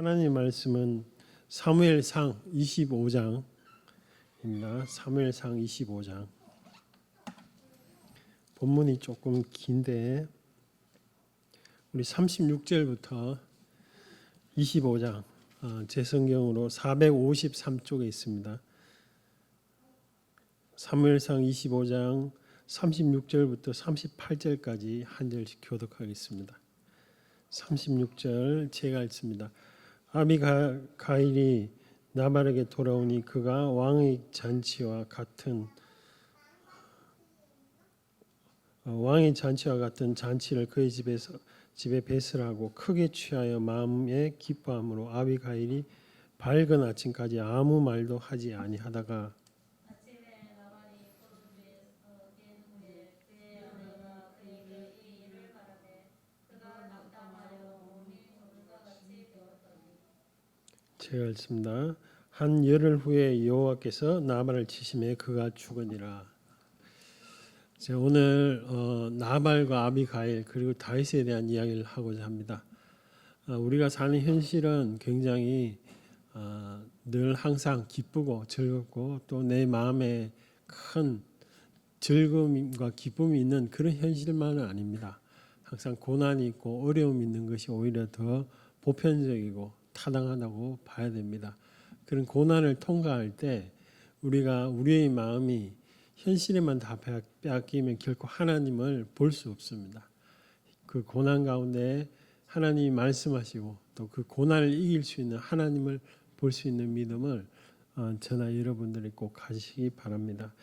하나님 말씀은 사무엘상 25장입니다. 사무엘상 25장. 본문이 조금 긴데 우리 36절부터 25장 제 성경으로 453쪽에 있습니다. 사무엘상 25장 36절부터 38절까지 한 절씩 교독하겠습니다. 36절 제가 읽습니다. 아비가일이 나발에게 돌아오니 그가 왕의 잔치와 같은 잔치를 그의 집에 배설하고 크게 취하여 마음에 기뻐함으로 아비가일이 밝은 아침까지 아무 말도 하지 아니하다가 제가 읽습니다. 한 열흘 후에 여호와께서 나발을 치심에 그가 죽으니라. 제가 오늘 나발과 아비가일 그리고 다윗에 대한 이야기를 하고자 합니다. 우리가 사는 현실은 굉장히 늘 항상 기쁘고 즐겁고 또 내 마음에 큰 즐거움과 기쁨이 있는 그런 현실만은 아닙니다. 항상 고난이 있고 어려움이 있는 것이 오히려 더 보편적이고 타당하다고 봐야 됩니다. 그런 고난을 통과할 때 우리의 마음이 현실에만 다 빼앗기면 결코 하나님을 볼 수 없습니다. 그 고난 가운데 하나님이 말씀하시고 또 그 고난을 이길 수 있는 하나님을 볼 수 있는 믿음을 저나 여러분들이 꼭 가지시기 바랍니다.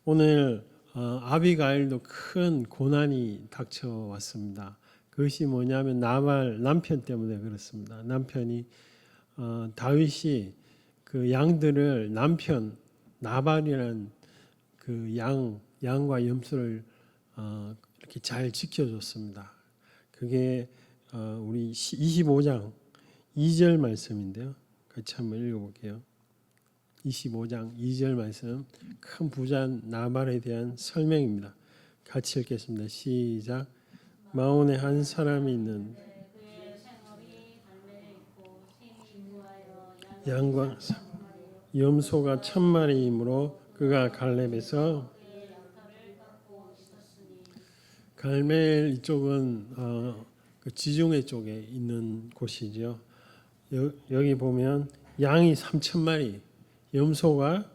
오늘 아비가일도 큰 고난이 닥쳐왔습니다. 그것이 뭐냐면 나발 남편 때문에 그렇습니다. 남편이 다윗이 그 양들을 남편 나발이라는 그 양과 염소를 이렇게 잘 지켜줬습니다. 그게 우리 25장 2절 말씀인데요. 같이 한번 읽어볼게요. 25장 2절 말씀, 큰 부자 나발에 대한 설명입니다. 같이 읽겠습니다. 시작. 마온에 한 사람이 있는 양과 염소가 1000마리이므로 그가 갈렙에서 갈멜 이쪽은 그 지중해 쪽에 있는 곳이죠. 여기 보면 양이 3000마리, 염소가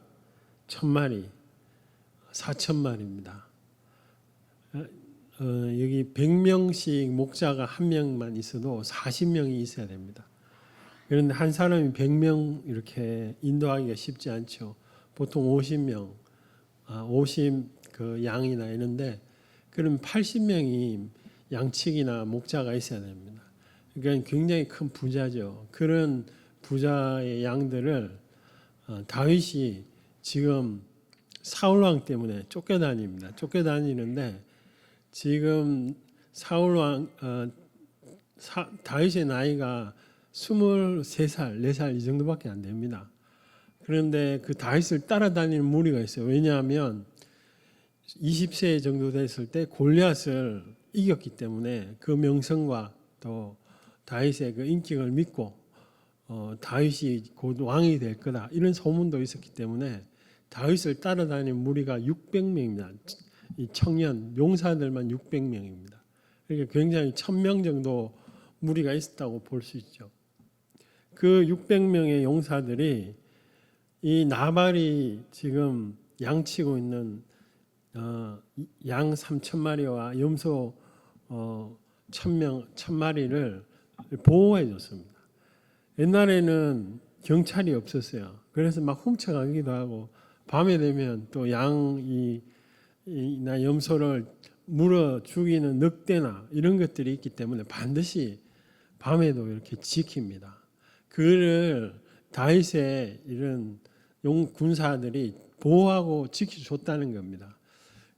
1000마리, 4000마리입니다. 여기 100명씩 목자가 한 명만 있어도 40명이 있어야 됩니다. 그런데 한 사람이 100명 이렇게 인도하기가 쉽지 않죠. 보통 50명, 50 그 양이나 이런데 그럼 80명이 양측이나 목자가 있어야 됩니다. 그러니까 굉장히 큰 부자죠. 그런 부자의 양들을 다윗이 지금 사울 왕 때문에 쫓겨다닙니다. 쫓겨다니는데 지금 사울 왕 다윗의 나이가 23살, 4살 이 정도밖에 안 됩니다. 그런데 그 다윗을 따라다니는 무리가 있어요. 왜냐하면 20세 정도 됐을 때 골리앗을 이겼기 때문에 그 명성과 또 다윗의 그 인격을 믿고 다윗이 곧 왕이 될 거다 이런 소문도 있었기 때문에 다윗을 따라다니는 무리가 600명입니다. 이 청년 용사들만 600명입니다. 그러니까 굉장히 1000명 정도 무리가 있었다고 볼 수 있죠. 그 600명의 용사들이 이 나발이 지금 양치고 있는 양 3000마리와 염소 1000마리를 보호해 줬습니다. 옛날에는 경찰이 없었어요. 그래서 막 훔쳐가기도 하고 밤에 되면 또 양이나 염소를 물어 죽이는 늑대나 이런 것들이 있기 때문에 반드시 밤에도 이렇게 지킵니다. 그를 다윗의 이런 군사들이 보호하고 지켜줬다는 겁니다.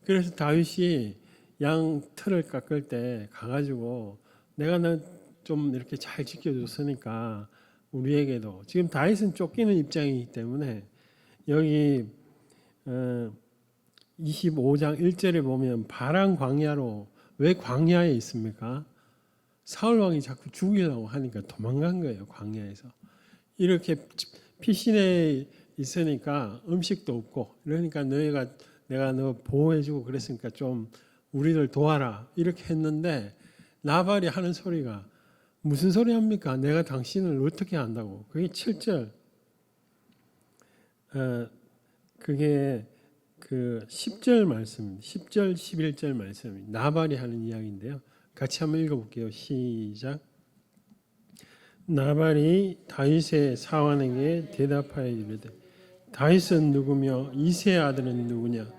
그래서 다윗이 양 털을 깎을 때 가가지고 내가 너 좀 이렇게 잘 지켜줬으니까 우리에게도 지금 다윗은 쫓기는 입장이기 때문에 여기 25장 1절에 보면 바란 광야로 왜 광야에 있습니까? 사울 왕이 자꾸 죽이려고 하니까 도망간 거예요, 광야에서. 이렇게 피신해 있으니까 음식도 없고, 그러니까 내가 너 보호해주고 그랬으니까 좀 우리를 도와라 이렇게 했는데, 나발이 하는 소리가 무슨 소리 합니까? 내가 당신을 어떻게 한다고. 그게 7절. 그게 그 10절 말씀, 10절 11절 말씀, 나발이 하는 이야기인데요. 같이 한번 읽어볼게요. 시작. 나발이 다윗의 사환에게 대답하여 이르되, 다윗은 누구며 이새의 아들은 누구냐?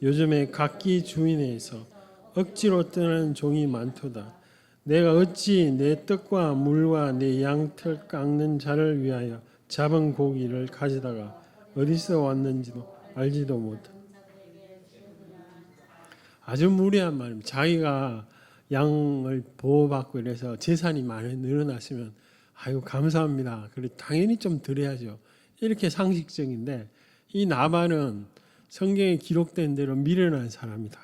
요즘에 각기 주인에서 억지로 떠나는 종이 많도다. 내가 어찌 내 떡과 물과 내 양털 깎는 자를 위하여 잡은 고기를 가져다가 어디서 왔는지도 알지도 못하. 아주 무리한 말입니다. 자기가 양을 보호받고 이래서 재산이 많이 늘어났으면 아이고 감사합니다. 그래 당연히 좀 드려야죠. 이렇게 상식적인데, 이 나발은 성경에 기록된 대로 미련한 사람이다.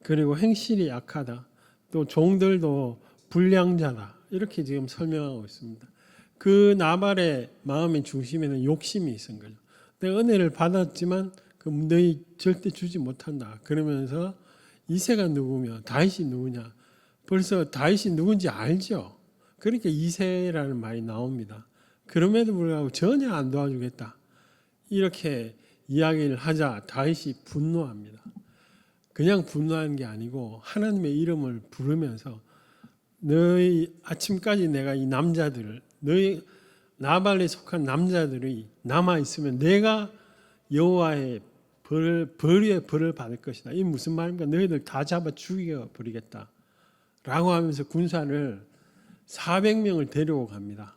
그리고 행실이 약하다. 또 종들도 불량자다. 이렇게 지금 설명하고 있습니다. 그 나발의 마음의 중심에는 욕심이 있은 거죠. 내가 은혜를 받았지만 그 너희 절대 주지 못한다. 그러면서 이새가 누구며 다윗이 누구냐. 벌써 다윗이 누군지 알죠. 그러니까 이새라는 말이 나옵니다. 그럼에도 불구하고 전혀 안 도와주겠다. 이렇게 이야기를 하자 다윗이 분노합니다. 그냥 분노하는 게 아니고 하나님의 이름을 부르면서 너희 아침까지 내가 이 남자들을, 너희 나발에 속한 남자들이 남아 있으면 내가 여호와의 벌 위에 벌을 받을 것이다. 이게 무슨 말입니까? 너희들 다 잡아 죽여 버리겠다. 라고 하면서 군사를 400명을 데리고 갑니다.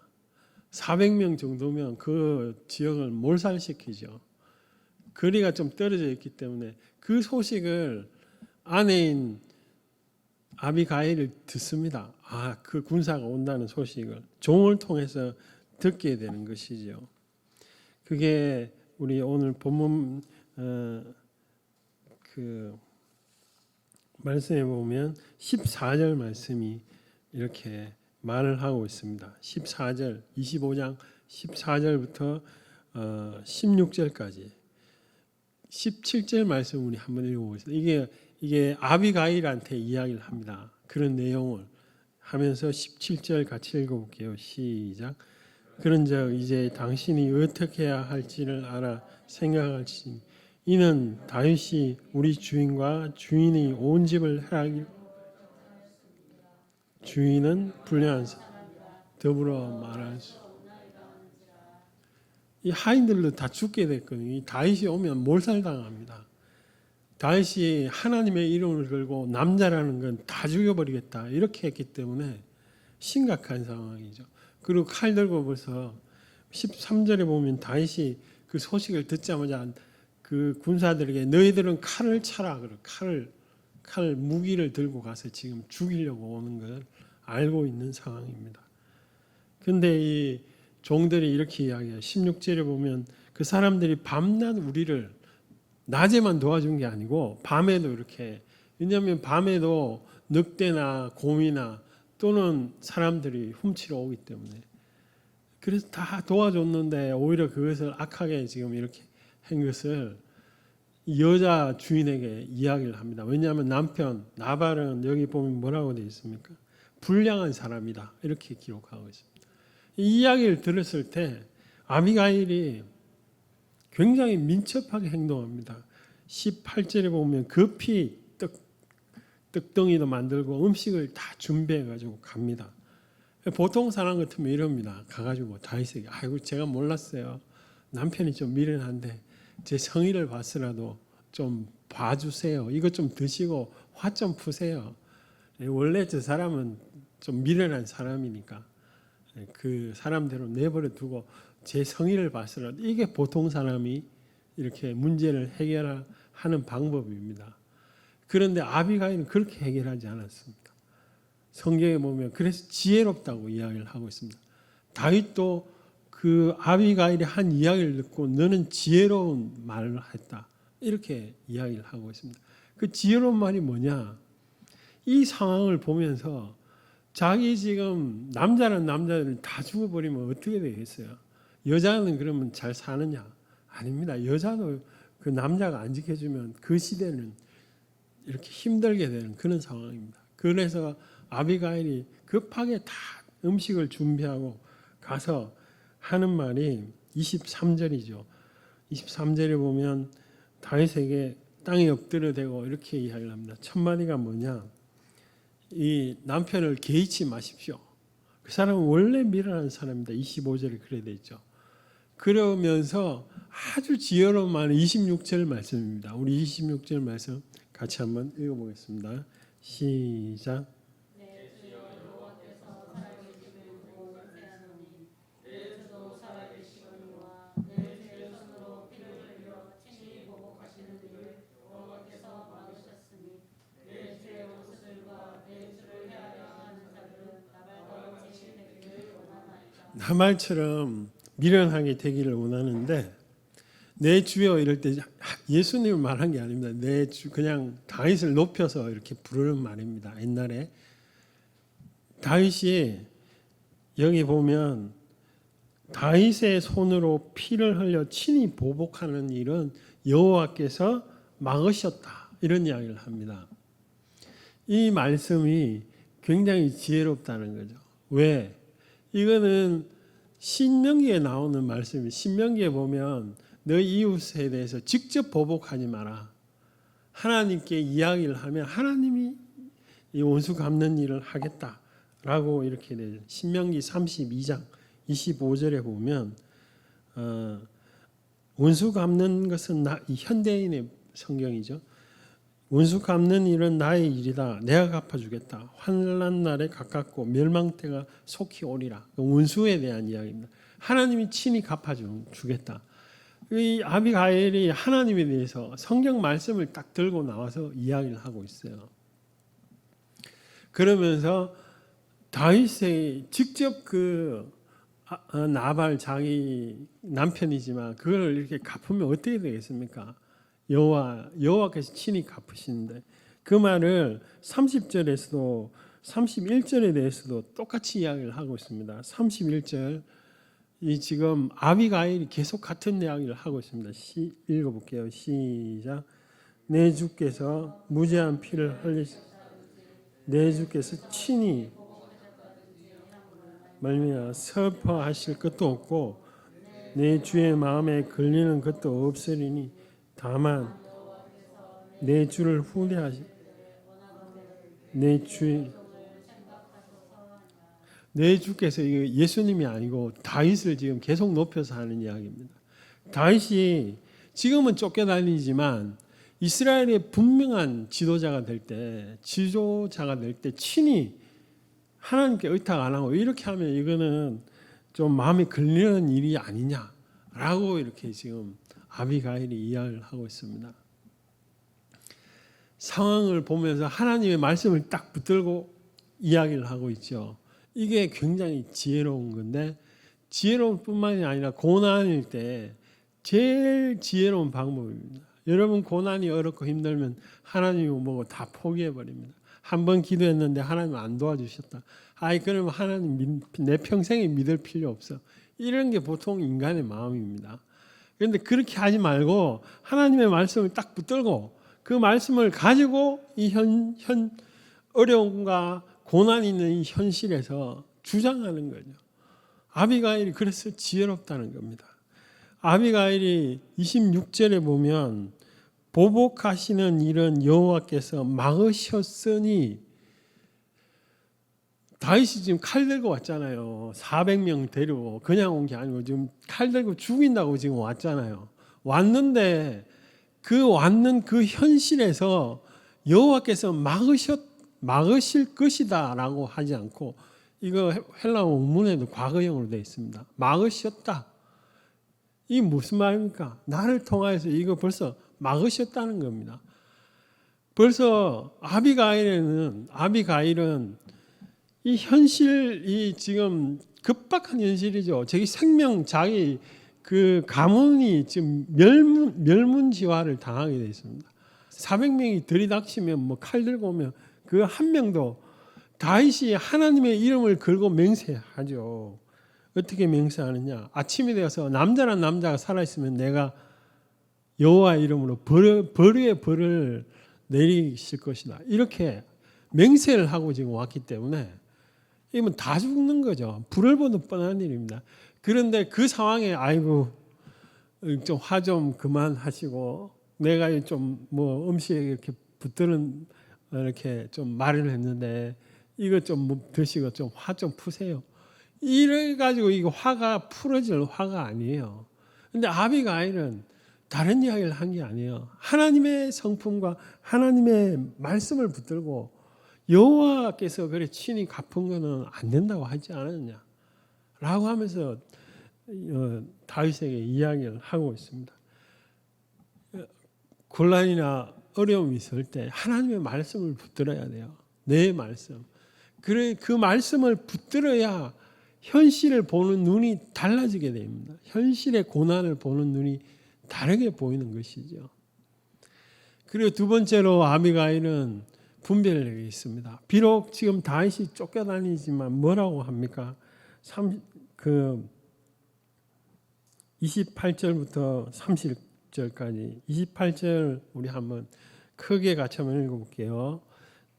400명 정도면 그 지역을 몰살시키죠. 거리가 좀 떨어져 있기 때문에 그 소식을 아내인 아비가일을 듣습니다. 아, 그 군사가 온다는 소식을 종을 통해서 듣게 되는 것이죠. 그게 우리 오늘 본문 그 말씀에 보면 14절 말씀이 이렇게 말을 하고 있습니다. 14절, 25장 14절부터 16절까지 17절 말씀 우리 한번 읽어보겠습니다. 이게 아비가일한테 이야기를 합니다. 그런 내용을 하면서 17절 같이 읽어볼게요. 시작. 그런즉 이제 당신이 어떻게 해야 할지를 알아 생각할지니 이는 다윗이 우리 주인과 주인이 온 집을 해하기 주인은 불량한 사람 더불어 말할 수. 이 하인들도 다 죽게 됐거든요. 이 다윗이 오면 몰살당합니다. 다윗이 하나님의 이름을 걸고 남자라는 건 다 죽여버리겠다 이렇게 했기 때문에 심각한 상황이죠. 그리고 칼 들고 벌써 13절에 보면 다윗이 그 소식을 듣자마자 그 군사들에게 너희들은 칼을 차라. 칼 무기를 들고 가서 지금 죽이려고 오는 걸 알고 있는 상황입니다. 근데 이 종들이 이렇게 이야기해요. 16절에 보면 그 사람들이 밤낮 우리를 낮에만 도와준 게 아니고 밤에도 이렇게, 왜냐하면 밤에도 늑대나 곰이나 또는 사람들이 훔치러 오기 때문에 그래서 다 도와줬는데 오히려 그것을 악하게 지금 이렇게 한 것을 여자 주인에게 이야기를 합니다. 왜냐하면 남편 나발은 여기 보면 뭐라고 되어 있습니까? 불량한 사람이다 이렇게 기록하고 있습니다. 이 이야기를 들었을 때 아비가일이 굉장히 민첩하게 행동합니다. 18절에 보면 급히 떡덩이도 만들고 음식을 다 준비해가지고 갑니다. 보통 사람 같으면 이럽니다. 가가지고 다윗에게 아이고 제가 몰랐어요. 남편이 좀 미련한데 제 성의를 봐서라도 좀 봐주세요. 이거 좀 드시고 화 좀 푸세요. 원래 저 사람은 좀 미련한 사람이니까 그 사람대로 내버려 두고 제 성의를 봐서라도, 이게 보통 사람이 이렇게 문제를 해결하는 방법입니다. 그런데 아비가일은 그렇게 해결하지 않았습니다. 성경에 보면 그래서 지혜롭다고 이야기를 하고 있습니다. 다윗도 그 아비가일이 한 이야기를 듣고 너는 지혜로운 말을 했다 이렇게 이야기를 하고 있습니다. 그 지혜로운 말이 뭐냐? 이 상황을 보면서 자기 지금 남자는 남자를 다 죽어버리면 어떻게 되겠어요? 여자는 그러면 잘 사느냐? 아닙니다. 여자도 그 남자가 안 지켜주면 그 시대는 이렇게 힘들게 되는 그런 상황입니다. 그래서 아비가일이 급하게 다 음식을 준비하고 가서 하는 말이 23절이죠. 23절에 보면 다윗에게 땅에 엎드려대고 이렇게 이야기를 합니다. 첫 마디가 뭐냐? 이 남편을 개의치 마십시오. 그 사람은 원래 미련한 사람입니다. 25절에 그래 돼 있죠. 그러면서 아주 지혜로운 말 26절 말씀입니다. 우리 26절 말씀 같이 한번 읽어보겠습니다. 시작. 나말처럼 미련하게 되기를 원하는데 내 주여 이럴 때 예수님을 말한 게 아닙니다. 내 주 그냥 다윗을 높여서 이렇게 부르는 말입니다. 옛날에 다윗이 여기 보면 다윗의 손으로 피를 흘려 친히 보복하는 일은 여호와께서 막으셨다 이런 이야기를 합니다. 이 말씀이 굉장히 지혜롭다는 거죠. 왜? 이거는 신명기에 나오는 말씀이 신명기에 보면 너희 이웃에 대해서 직접 보복하지 마라. 하나님께 이야기를 하면 하나님이 이 원수 갚는 일을 하겠다라고 이렇게 되죠. 신명기 32장 25절에 보면 원수 갚는 것은 이 현대인의 성경이죠. 원수 갚는 일은 나의 일이다. 내가 갚아주겠다. 환난 날에 가깝고 멸망 때가 속히 오리라. 원수에 대한 이야기입니다. 하나님이 친히 갚아주겠다. 이 아비가일이 하나님에 대해서 성경 말씀을 딱 들고 나와서 이야기를 하고 있어요. 그러면서 다윗이 직접 그 나발 자기 남편이지만 그걸 이렇게 갚으면 어떻게 되겠습니까? 여호와께서 친히 갚으시는데 그 말을 30절에서도 31절에 대해서도 똑같이 이야기를 하고 있습니다. 31절 이 지금 아비가일이 계속 같은 이야기를 하고 있습니다. 읽어볼게요. 시작. 내 주께서 무죄한 피를 흘리시 내 주께서 친히 말미암아 슬퍼하실 것도 없고 내 주의 마음에 걸리는 것도 없으리니 다만 내 주를 후대하시 내 주께서 예수님이 아니고 다윗을 지금 계속 높여서 하는 이야기입니다. 다윗이 지금은 쫓겨다니지만 이스라엘의 분명한 지도자가 될 때 친히 하나님께 의탁 안 하고 이렇게 하면 이거는 좀 마음에 걸리는 일이 아니냐라고 이렇게 지금 아비가일이 이야기를 하고 있습니다. 상황을 보면서 하나님의 말씀을 딱 붙들고 이야기를 하고 있죠. 이게 굉장히 지혜로운 건데 지혜로운 뿐만이 아니라 고난일 때 제일 지혜로운 방법입니다. 여러분 고난이 어렵고 힘들면 하나님이 뭐고 다 포기해버립니다. 한 번 기도했는데 하나님 안 도와주셨다. 그러면 하나님 내 평생에 믿을 필요 없어. 이런 게 보통 인간의 마음입니다. 그런데 그렇게 하지 말고 하나님의 말씀을 딱 붙들고 그 말씀을 가지고 이 어려움과 고난이 있는 이 현실에서 주장하는 거죠. 아비가일이 그래서 지혜롭다는 겁니다. 아비가일이 26절에 보면 보복하시는 일은 여호와께서 막으셨으니 다윗이 지금 칼 들고 왔잖아요. 400명 데리고 그냥 온 게 아니고 지금 칼 들고 죽인다고 지금 왔잖아요. 왔는데 왔는 그 현실에서 여호와께서 막으실 것이다라고 하지 않고 이거 헬라어 원문에도 과거형으로 되어 있습니다. 막으셨다. 이 무슨 말입니까? 나를 통하여서 이거 벌써 막으셨다는 겁니다. 벌써 아비가일은 이 현실이 지금 급박한 현실이죠. 자기 그 가문이 지금 멸문지화를 당하게 되어 있습니다. 400명이 들이닥치면 칼 들고 오면 그 한 명도 다윗이 하나님의 이름을 걸고 맹세하죠. 어떻게 맹세하느냐? 아침이 되어서 남자란 남자가 살아있으면 내가 여호와 이름으로 벌의 벌을 내리실 것이다. 이렇게 맹세를 하고 지금 왔기 때문에 이건 다 죽는 거죠. 불을 보는 뻔한 일입니다. 그런데 그 상황에 아이고 좀 화 좀 그만하시고 내가 좀 뭐 음식에 이렇게 붙드는 이렇게 좀 말을 했는데 이거 좀 드시고 좀 화 좀 푸세요. 이래 가지고 이거 화가 풀어질 화가 아니에요. 근데 아비가일은 다른 이야기를 한 게 아니에요. 하나님의 성품과 하나님의 말씀을 붙들고 여호와께서 그래 친히 갚은 거는 안 된다고 하지 않았느냐라고 하면서 다윗에게 이야기를 하고 있습니다. 곤란이나 어려움이 있을 때 하나님의 말씀을 붙들어야 돼요. 내 말씀. 그래 그 말씀을 붙들어야 현실을 보는 눈이 달라지게 됩니다. 현실의 고난을 보는 눈이 다르게 보이는 것이죠. 그리고 두 번째로 아비가일은 분별력이 있습니다. 비록 지금 다윗이 쫓겨다니지만 뭐라고 합니까? 28절부터 30절까지 28절 우리 한번 크게 같이 한번 읽어볼게요.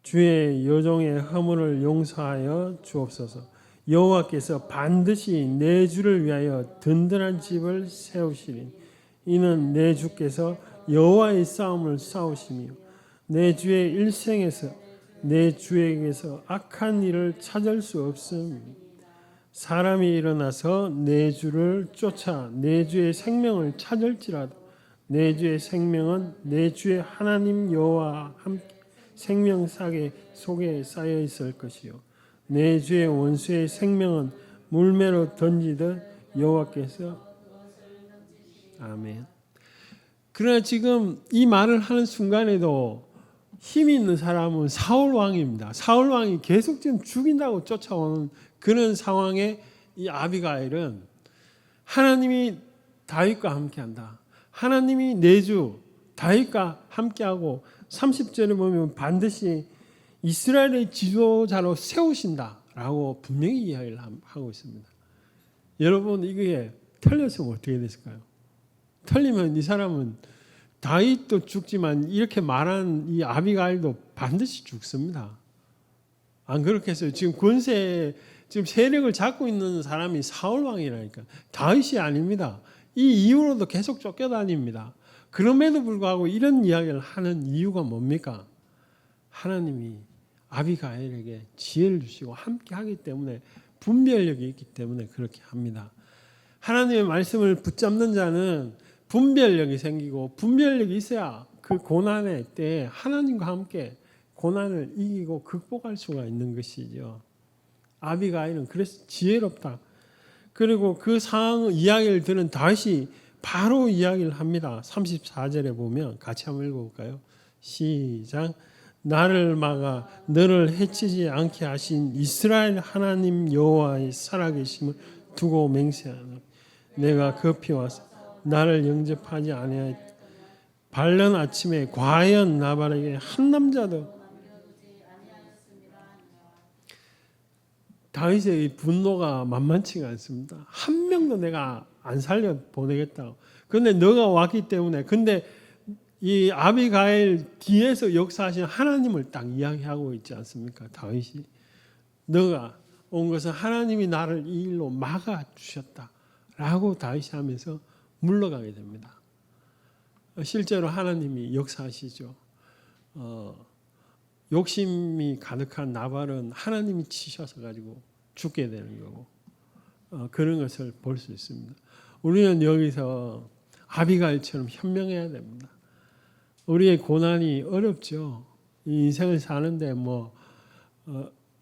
주의 여종의 허물을 용서하여 주옵소서. 여호와께서 반드시 내 주를 위하여 든든한 집을 세우시리니 이는 내 주께서 여호와의 싸움을 싸우시며 내 주의 일생에서 내 주에게서 악한 일을 찾을 수 없음. 사람이 일어나서 내 주를 쫓아 내 주의 생명을 찾을지라도 내 주의 생명은 내 주의 하나님 여호와와 함께 생명사계 속에 쌓여 있을 것이요 내 주의 원수의 생명은 물매로 던지듯 여호와께서 아멘. 그러나 지금 이 말을 하는 순간에도 힘이 있는 사람은 사울 왕입니다. 사울 왕이 계속 지금 죽인다고 쫓아오는 그런 상황에 이 아비가일은 하나님이 다윗과 함께한다. 하나님이 내 주 다윗과 함께하고 30절에 보면 반드시 이스라엘의 지도자로 세우신다라고 분명히 이야기를 하고 있습니다. 여러분 이게 틀렸으면 어떻게 됐을까요? 틀리면 이 사람은 다윗도 죽지만 이렇게 말한 이 아비가일도 반드시 죽습니다. 안 그렇겠어요? 지금 권세, 지금 세력을 잡고 있는 사람이 사울 왕이라니까. 다윗이 아닙니다. 이 이후로도 계속 쫓겨다닙니다. 그럼에도 불구하고 이런 이야기를 하는 이유가 뭡니까? 하나님이 아비가일에게 지혜를 주시고 함께 하기 때문에 분별력이 있기 때문에 그렇게 합니다. 하나님의 말씀을 붙잡는 자는 분별력이 생기고 분별력이 있어야 그 고난의 때에 하나님과 함께 고난을 이기고 극복할 수가 있는 것이죠. 아비가일은 그래서 지혜롭다. 그리고 그 상황 이야기를 들은 다윗이 바로 이야기를 합니다. 34절에 보면 같이 한번 읽어볼까요? 시작. 나를 막아 너를 해치지 않게 하신 이스라엘 하나님 여호와의 살아계심을 두고 맹세하노니 내가 급히 와서 나를 영접하지 아니하였다. 밝은 아침에 과연 나발에게 한 남자도 다윗의 분노가 만만치가 않습니다. 한 명도 내가 안 살려 보내겠다고. 그런데 너가 왔기 때문에. 근데 이 아비가일 뒤에서 역사하신 하나님을 딱 이야기하고 있지 않습니까? 다윗이 너가 온 것은 하나님이 나를 이 일로 막아 주셨다라고 다윗이 하면서 물러가게 됩니다. 실제로 하나님이 역사하시죠. 욕심이 가득한 나발은 하나님이 치셔서 가지고 죽게 되는 거고 그런 것을 볼 수 있습니다. 우리는 여기서 아비가일처럼 현명해야 됩니다. 우리의 고난이 어렵죠. 이 인생을 사는데 뭐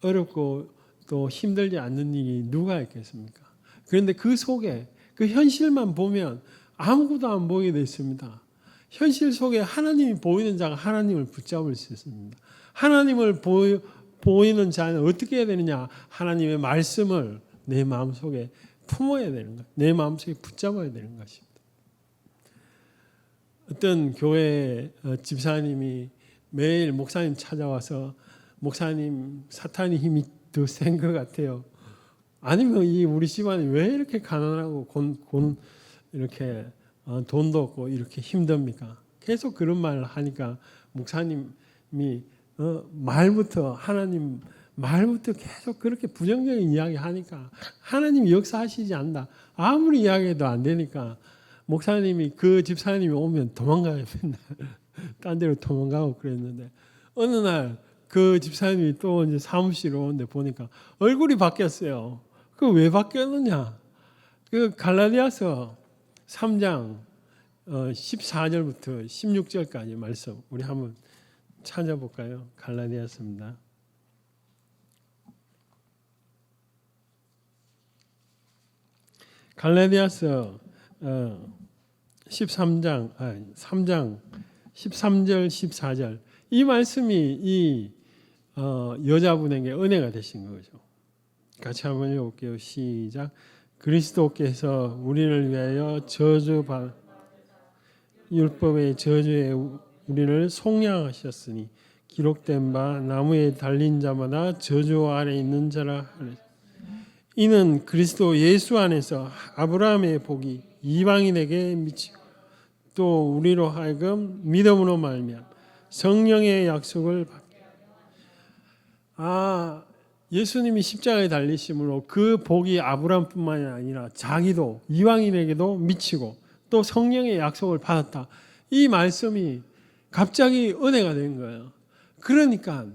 어렵고 또 힘들지 않는 일이 누가 있겠습니까? 그런데 그 속에 그 현실만 보면 아무것도 안 보이게 되어 있습니다. 현실 속에 하나님이 보이는 자가 하나님을 붙잡을 수 있습니다. 하나님을 보이는 자는 어떻게 해야 되느냐? 하나님의 말씀을 내 마음속에 품어야 되는 것, 내 마음속에 붙잡아야 되는 것입니다. 어떤 교회 집사님이 매일 목사님 찾아와서 목사님 사탄의 힘이 더 센 것 같아요. 아니면 이 우리 집안이 왜 이렇게 가난하고 이렇게 돈도 없고 이렇게 힘듭니까? 계속 그런 말을 하니까 목사님이 말부터 하나님 말부터 계속 그렇게 부정적인 이야기 하니까 하나님 역사하시지 않는다. 아무리 이야기해도 안 되니까 목사님이 그 집사님이 오면 도망가요. 맨날 딴 데로 도망가고 그랬는데 어느 날 그 집사님이 또 이제 사무실에 오는데 보니까 얼굴이 바뀌었어요. 그 왜 바뀌었느냐? 그 갈라디아서 3장 14절부터 16절까지 말씀 우리 한번 찾아볼까요? 갈라디아서입니다. 갈라디아서 3장 13절 14절 이 말씀이 이 여자분에게 은혜가 되신 거죠. 같이 한번 읽어볼게요. 시작. 그리스도께서 우리를 위하여 율법의 저주에 우리를 속량하셨으니 기록된 바 나무에 달린 자마다 저주 아래 있는 자라 하리. 이는 그리스도 예수 안에서 아브라함의 복이 이방인에게 미치고 또 우리로 하여금 믿음으로 말미암아 성령의 약속을 받게 예수님이 십자가에 달리심으로 그 복이 아브라함뿐만이 아니라 자기도 이방인에게도 미치고 또 성령의 약속을 받았다. 이 말씀이 갑자기 은혜가 된 거예요. 그러니까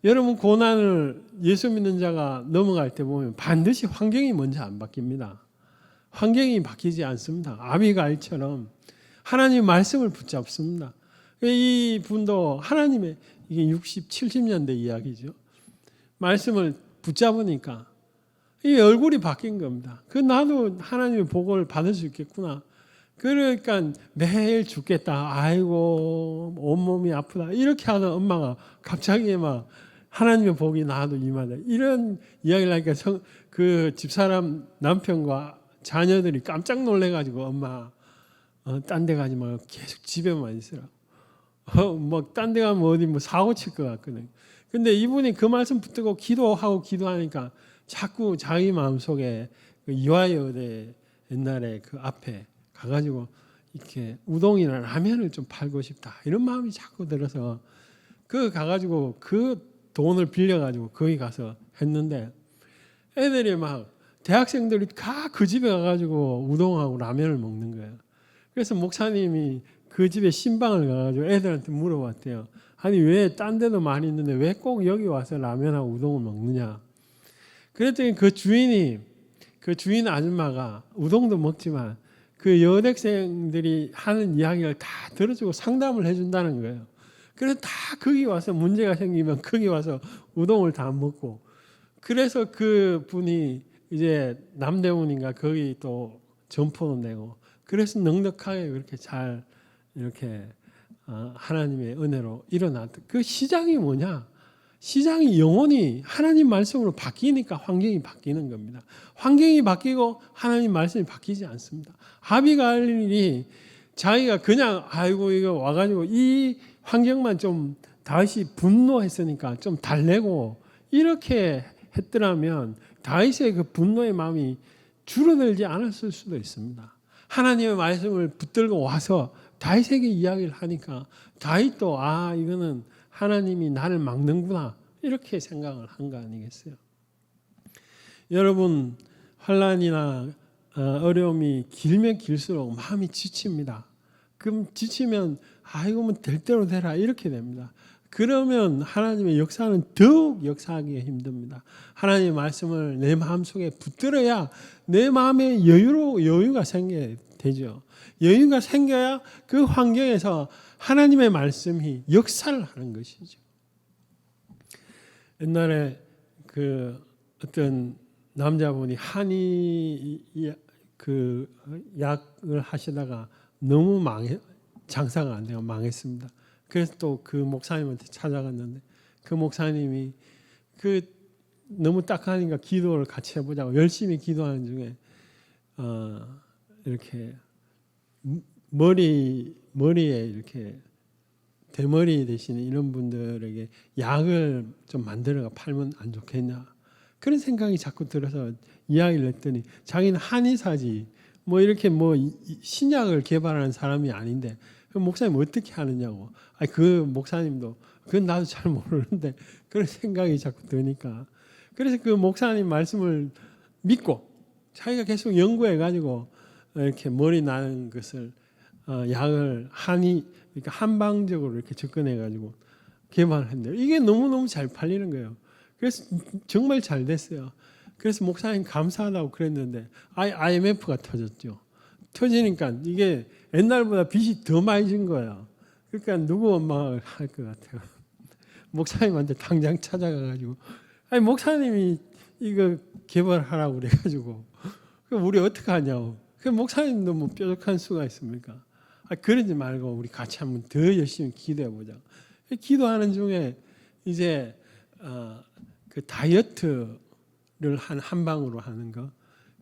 여러분 고난을 예수 믿는 자가 넘어갈 때 보면 반드시 환경이 먼저 안 바뀝니다. 환경이 바뀌지 않습니다. 아비가일처럼 하나님 말씀을 붙잡습니다. 이 분도 하나님의 이게 60, 70년대 이야기죠. 말씀을 붙잡으니까 이 얼굴이 바뀐 겁니다. 나도 하나님의 복을 받을 수 있겠구나. 그러니까 매일 죽겠다. 아이고 온몸이 아프다. 이렇게 하던 엄마가 갑자기 막 하나님의 복이 나도 임하다. 이런 이야기를 하니까 그 집사람 남편과 자녀들이 깜짝 놀래가지고 엄마 딴 데 가지 말고 계속 집에만 있으라. 뭐 딴 데 가면 어디 뭐 사고 칠 것 같거든. 근데 이분이 그 말씀 붙들고 기도하니까 자꾸 자기 마음속에 그 이화여대 옛날에 그 앞에 가가지고 이렇게 우동이나 라면을 좀 팔고 싶다 이런 마음이 자꾸 들어서 가가지고 그 돈을 빌려가지고 거기 가서 했는데 애들이 막 대학생들이 그 집에 가가지고 우동하고 라면을 먹는 거예요. 그래서 목사님이 그 집에 신방을 가가지고 애들한테 물어봤대요. 아니 왜 딴 데도 많이 있는데 왜 꼭 여기 와서 라면하고 우동을 먹느냐. 그랬더니 그 주인 아줌마가 우동도 먹지만 그 여대생들이 하는 이야기를 다 들어주고 상담을 해준다는 거예요. 그래서 다 거기 와서 문제가 생기면 거기 와서 우동을 다 먹고 그래서 그 분이 이제 남대문인가 거기 또 점포도 내고 그래서 넉넉하게 그렇게 잘 이렇게 하나님의 은혜로 일어났다. 그 시작이 뭐냐? 시장이 영원히 하나님 말씀으로 바뀌니까 환경이 바뀌는 겁니다. 환경이 바뀌고 하나님 말씀이 바뀌지 않습니다. 아비가일이 자기가 그냥 아이고 이거 와가지고 이 환경만 좀 다윗이 분노했으니까 좀 달래고 이렇게 했더라면 다윗의 그 분노의 마음이 줄어들지 않았을 수도 있습니다. 하나님의 말씀을 붙들고 와서 다윗에게 이야기를 하니까 다윗도 이거는 하나님이 나를 막는구나 이렇게 생각을 한 거 아니겠어요? 여러분 환난이나 어려움이 길면 길수록 마음이 지칩니다. 그럼 지치면 이거 뭐 될 대로 되라 이렇게 됩니다. 그러면 하나님의 역사는 더욱 역사하기가 힘듭니다. 하나님의 말씀을 내 마음속에 붙들어야 내 마음에 여유가 생겨야 되죠. 여유가 생겨야 그 환경에서 하나님의 말씀이 역사를 하는 것이죠. 옛날에 그 어떤 남자분이 한의 그 약을 하시다가 너무 장사가 안 되고 망했습니다. 그래서 또 그 목사님한테 찾아갔는데 그 목사님이 너무 딱하니까 기도를 같이 해보자고 열심히 기도하는 중에 이렇게 머리에 이렇게 대머리 대신에 이런 분들에게 약을 좀 만들어가 팔면 안 좋겠냐, 그런 생각이 자꾸 들어서 이야기를 했더니 자기는 한의사지 뭐 이렇게 뭐 신약을 개발하는 사람이 아닌데 그 목사님 어떻게 하느냐고. 아니 그 목사님도 그건 나도 잘 모르는데 그런 생각이 자꾸 드니까, 그래서 그 목사님 말씀을 믿고 자기가 계속 연구해 가지고 이렇게 머리 나는 것을 약을 그러니까 한방적으로 이렇게 접근해 가지고 개발했는데 이게 너무너무 잘 팔리는 거예요. 그래서 정말 잘 됐어요. 그래서 목사님 감사하다고 그랬는데 IMF가 터졌죠. 터지니까 이게 옛날보다 빚이 더 많이 진 거예요. 그러니까 누구 원망을 할 것 같아요. 목사님한테 당장 찾아가가지고 아니 목사님이 이거 개발하라고 그래가지고 우리 어떻게 하냐고. 그 목사님도 뭐 뾰족한 수가 있습니까? 그러지 말고 우리 같이 한번 더 열심히 기도해 보자. 기도하는 중에 이제 그 다이어트를 한 방으로 하는 거,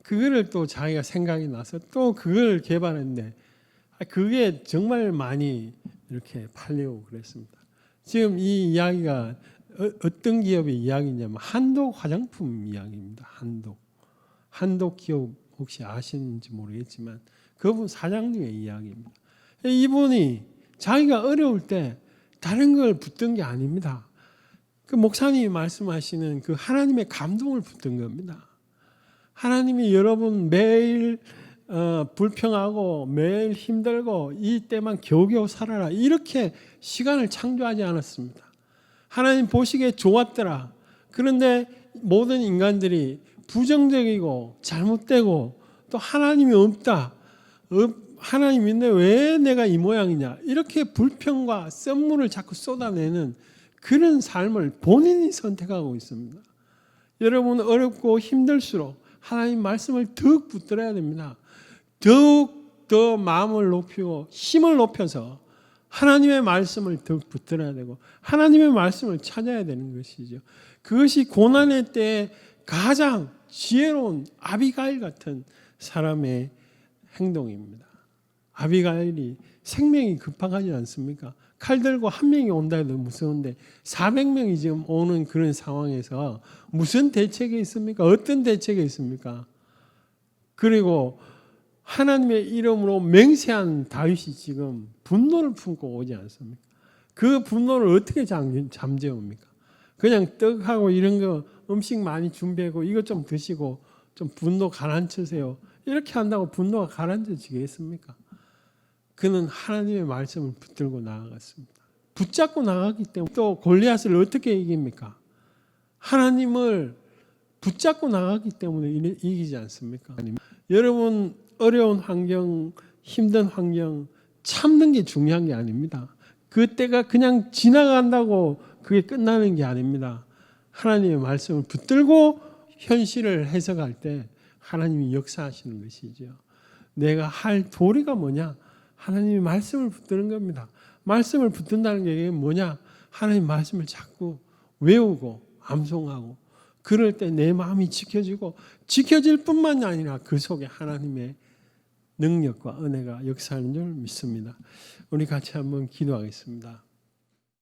그거를 또 자기가 생각이 나서 또 그걸 개발했는데 그게 정말 많이 이렇게 팔리고 그랬습니다. 지금 이 이야기가 어떤 기업의 이야기냐면 한독 화장품 이야기입니다. 한독 기업 혹시 아시는지 모르겠지만 그분 사장님의 이야기입니다. 이분이 자기가 어려울 때 다른 걸 붙든 게 아닙니다. 그 목사님이 말씀하시는 그 하나님의 감동을 붙든 겁니다. 하나님이 여러분 매일 불평하고 매일 힘들고 이때만 겨우겨우 살아라 이렇게 시간을 창조하지 않았습니다. 하나님 보시기에 좋았더라. 그런데 모든 인간들이 부정적이고 잘못되고 또 하나님이 없다. 하나님 있네 왜 내가 이 모양이냐 이렇게 불평과 썸문을 자꾸 쏟아내는 그런 삶을 본인이 선택하고 있습니다. 여러분 어렵고 힘들수록 하나님 말씀을 더욱 붙들어야 됩니다. 더욱 더 마음을 높이고 힘을 높여서 하나님의 말씀을 더욱 붙들어야 되고 하나님의 말씀을 찾아야 되는 것이죠. 그것이 고난의 때에 가장 지혜로운 아비가일 같은 사람의 행동입니다. 아비가일이 생명이 급박하지 않습니까? 칼 들고 한 명이 온다 해도 무서운데 400명이 지금 오는 그런 상황에서 무슨 대책이 있습니까? 어떤 대책이 있습니까? 그리고 하나님의 이름으로 맹세한 다윗이 지금 분노를 품고 오지 않습니까? 그 분노를 어떻게 잠재웁니까? 그냥 떡하고 이런 거 음식 많이 준비하고 이것 좀 드시고 좀 분노 가라앉히세요. 이렇게 한다고 분노가 가라앉아지겠습니까? 그는 하나님의 말씀을 붙들고 나아갔습니다. 붙잡고 나가기 때문에 또 골리앗을 어떻게 이깁니까? 하나님을 붙잡고 나가기 때문에 이기지 않습니까? 여러분 어려운 환경, 힘든 환경 참는 게 중요한 게 아닙니다. 그때가 그냥 지나간다고 그게 끝나는 게 아닙니다. 하나님의 말씀을 붙들고 현실을 해석할 때 하나님이 역사하시는 것이죠. 내가 할 도리가 뭐냐? 하나님의 말씀을 붙드는 겁니다. 말씀을 붙든다는 게 뭐냐? 하나님 말씀을 자꾸 외우고 암송하고 그럴 때 내 마음이 지켜지고 지켜질 뿐만이 아니라 그 속에 하나님의 능력과 은혜가 역사하는 줄 믿습니다. 우리 같이 한번 기도하겠습니다.